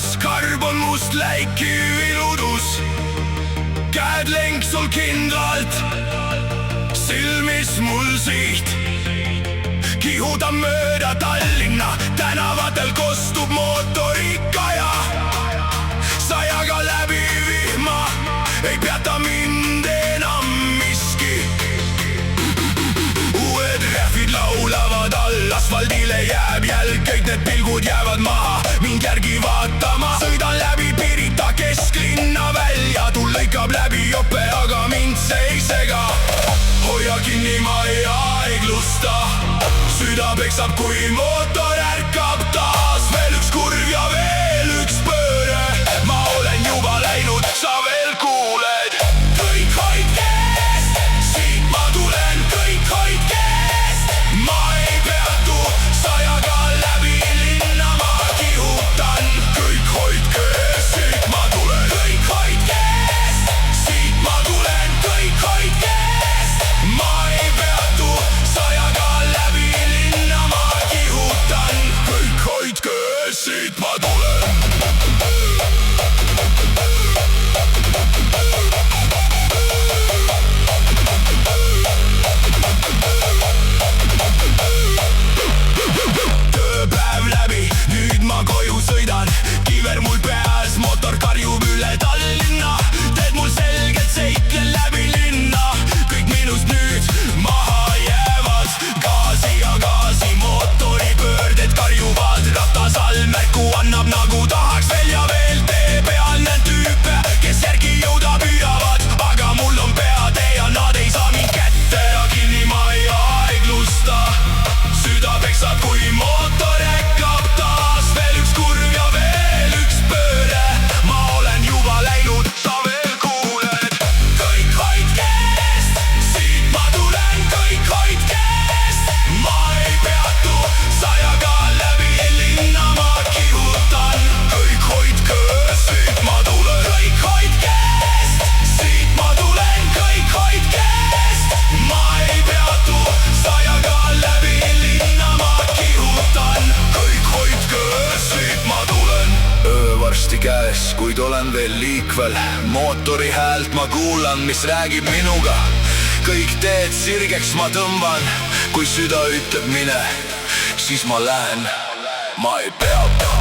kas karb on must läikiv iludus, käed lenksul kindralt, silmis mul siht. Kihutan mööda Tallinna, tänavatel kostub mootorikaja. Sajaga läbi vihma, ei peata mind enam miski. Uued rähvid laulavad all, asfaldile jääb jälg, kõik need pilgud jäävad maha mind järgi vaatama. Sõidan läbi Pirita kesklinna välja, tull lõikab läbi jope, aga mind see ei sega. Hoia kinni, ma ei aeglusta, süda peksab, kui mootor ärkab taas. Veel üks kurv ja veel üks pööre, ma olen juba läinud, sa veel kuuled. Kõik hoidke eest, siit ma tulen, kõik hoidke eest. Ma ei peatu, sajaga läbi linna ma kihutan. Kõik hoidke eest, siit ma tulen, kõik hoidke eest. Siit ma tulen, kõik hoidke eest. Ma ei peatu, sajaga läbi linna ma kihutan. Kõik hoidke eest, siit ma tulen. Tööpäev läbi, nüüd ma koju sõidan. Kiver mul peas, mootor karjub üle Tallinna. Teed mul selgelt, seiklen läbi linna. Kõik minust nüüd maha jäävad. Gaasi ja gaasi, mootori pöörded karjuvad. Ratas all märku annab, nagu tahaks veel ja veel. Tee peal näen tüüpe, kes järgi jõuda püüavad. Aga mul on peatee ja nad ei saa mind kätte. Ja kinni ma ei aeglusta, süda peksab, kui mootor äkkab taas. Veel üks kurv ja veel üks pööre, ma olen juba läinud, sa veel kuuled. Kõik hoidke eest, siit ma tulen, kõik hoidke eest. Ma ei peatu, sajaga läbi linna ma kihutan. Kõik hoidke eest, siit ma tulen, kõik hoidke eest. Siit ma tulen, kõik hoidke eest. Ma ei peatu, sajaga läbi linna ma kihutan. Kõik hoidke eest, siit ma tulen. Öö varsti käes, kuid olen veel liikvel. Mootori häält ma kuulan, mis räägib minuga. Kõik teed sirgeks ma tõmban, kui süda ütleb mine, siis ma lähen, ma ei peata.